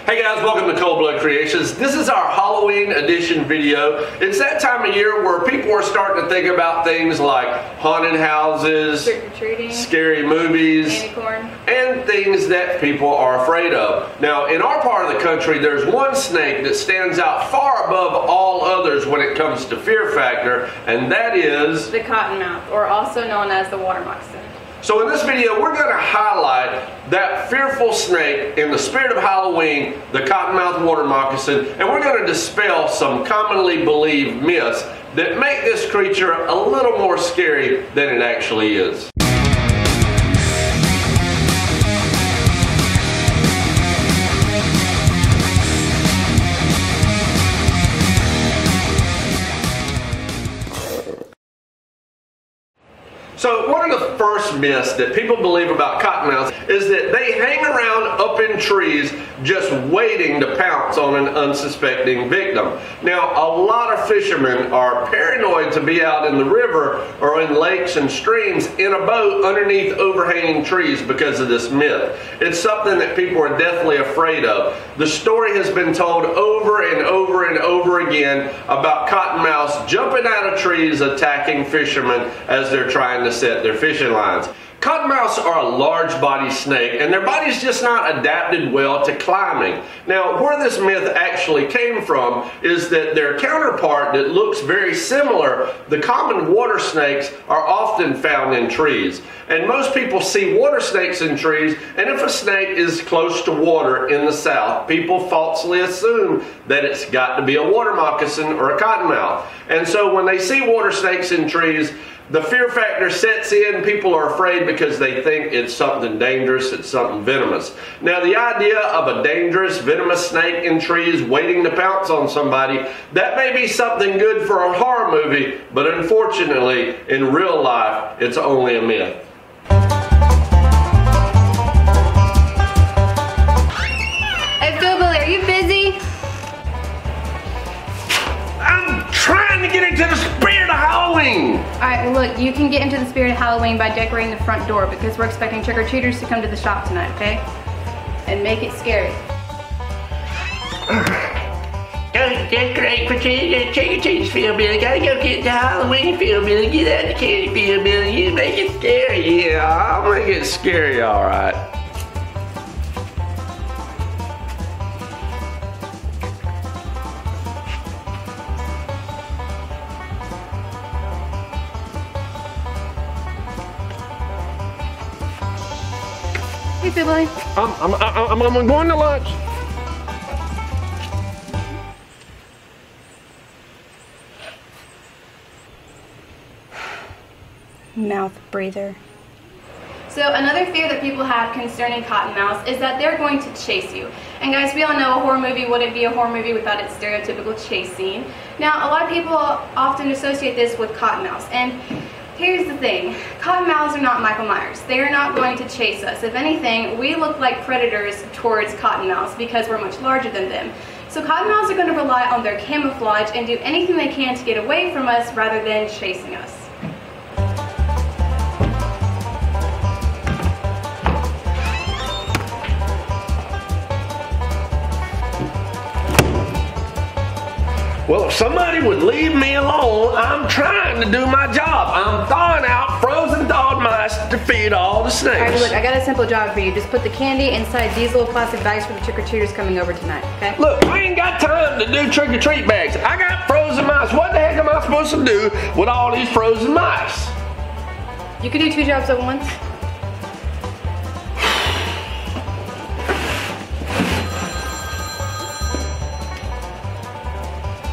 Hey guys, welcome to Cold Blood Creations. This is our Halloween edition video. It's that time of year where people are starting to think about things like haunted houses, trick-or-treating, scary movies, candy corn, and things that people are afraid of. Now, in our part of the country, there's one snake that stands out far above all others when it comes to fear factor, and that is the cottonmouth, or also known as the water moccasin. So in this video, we're going to highlight that fearful snake in the spirit of Halloween, the cottonmouth water moccasin, and we're going to dispel some commonly believed myths that make this creature a little more scary than it actually is. So one of the first myths that people believe about cottonmouths is that they hang around up in trees just waiting to pounce on an unsuspecting victim. Now, a lot of fishermen are paranoid to be out in the river or in lakes and streams in a boat underneath overhanging trees because of this myth. It's something that people are deathly afraid of. The story has been told over and over and over again about cottonmouths jumping out of trees attacking fishermen as they're trying to set their fishing lines. Cottonmouths are a large body snake and their body's just not adapted well to climbing. Now, where this myth actually came from is that their counterpart that looks very similar, the common water snakes, are often found in trees. And most people see water snakes in trees, and if a snake is close to water in the South, people falsely assume that it's got to be a water moccasin or a cottonmouth. And so when they see water snakes in trees, the fear factor sets in. People are afraid because they think it's something dangerous, it's something venomous. Now, the idea of a dangerous, venomous snake in trees waiting to pounce on somebody, that may be something good for a horror movie, but unfortunately, in real life, it's only a myth. Hey Philbilly, are you busy? I'm trying to get into the spirit of Halloween! Alright, well look, you can get into the spirit of Halloween by decorating the front door because we're expecting trick-or-treaters to come to the shop tonight, okay? And make it scary. Gotta decorate for trick-or-treaters, Philbilly. Gotta go get the Halloween, Philbilly. Get out the candy, Philbilly. You make it scary. Yeah, I'll make it scary, alright. Hey Philbilly. I'm going to lunch. Mouth breather. So another fear that people have concerning cottonmouths is that they're going to chase you. And guys, we all know a horror movie wouldn't be a horror movie without its stereotypical chase scene. Now, a lot of people often associate this with cottonmouths, and here's the thing, cottonmouths are not Michael Myers. They are not going to chase us. If anything, we look like predators towards cottonmouths because we're much larger than them. So cottonmouths are going to rely on their camouflage and do anything they can to get away from us rather than chasing us. Well, if somebody would leave me alone, I'm trying to do my job. I'm thawing out frozen thawed mice to feed all the snakes. Alright, look, I got a simple job for you. Just put the candy inside these little plastic bags for the trick-or-treaters coming over tonight, okay? Look, I ain't got time to do trick-or-treat bags. I got frozen mice. What the heck am I supposed to do with all these frozen mice? You can do two jobs at once.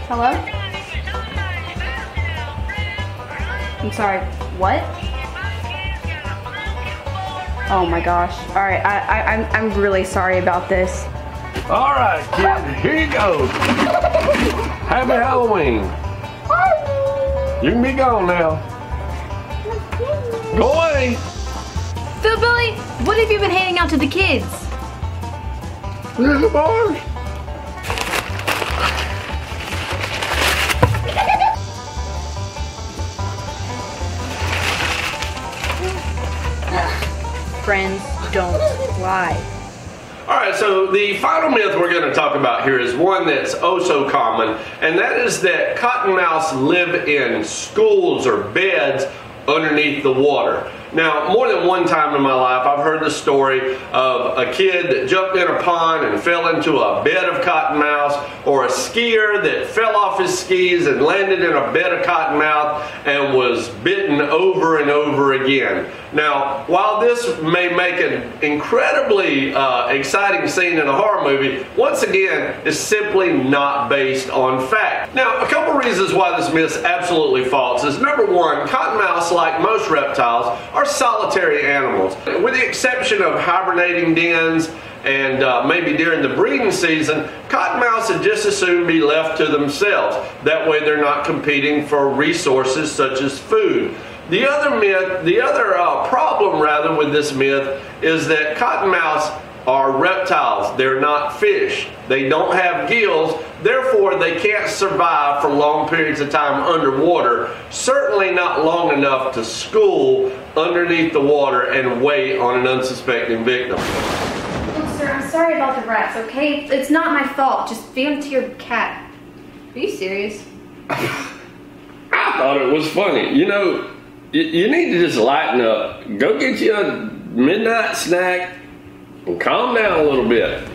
Hello? I'm sorry, what? Oh my gosh. Alright, I'm really sorry about this. Alright, kid, here you go. Happy Halloween. You can be gone now. Go away. Philbilly, what have you been handing out to the kids? Little boy. Friends don't lie. All right, so the final myth we're going to talk about here is one that's oh so common, and that is that cottonmouths live in schools or beds underneath the water. Now, more than one time in my life, I've heard the story of a kid that jumped in a pond and fell into a bed of cottonmouths, or a skier that fell off his skis and landed in a bed of cottonmouth and was bitten over and over again. Now, while this may make an incredibly exciting scene in a horror movie, once again, it's simply not based on fact. Now, a couple reasons why this myth is absolutely false is, number one, cottonmouths, like most reptiles, are solitary animals. With the exception of hibernating dens and maybe during the breeding season, cottonmouths would just as soon be left to themselves. That way they're not competing for resources such as food. The other myth, problem rather with this myth is that cottonmouths are reptiles. They're not fish. They don't have gills, therefore they can't survive for long periods of time underwater, certainly not long enough to school underneath the water and wait on an unsuspecting victim. Oh, sir, I'm sorry about the rats, okay? It's not my fault. Just feed them to your cat. Are you serious? I thought it was funny. You know, you need to just lighten up. Go get you a midnight snack and calm down a little bit.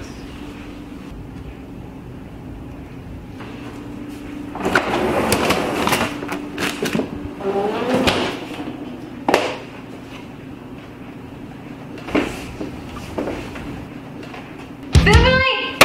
Philbilly!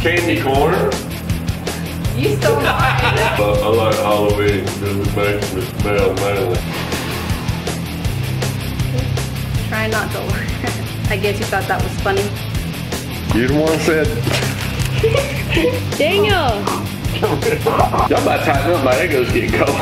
Candy corn. You stole mine. I like Halloween because it makes me smell manly. Try not to laugh. I guess you thought that was funny. You the one said. Daniel! Y'all about to tighten up, my ego's getting cold.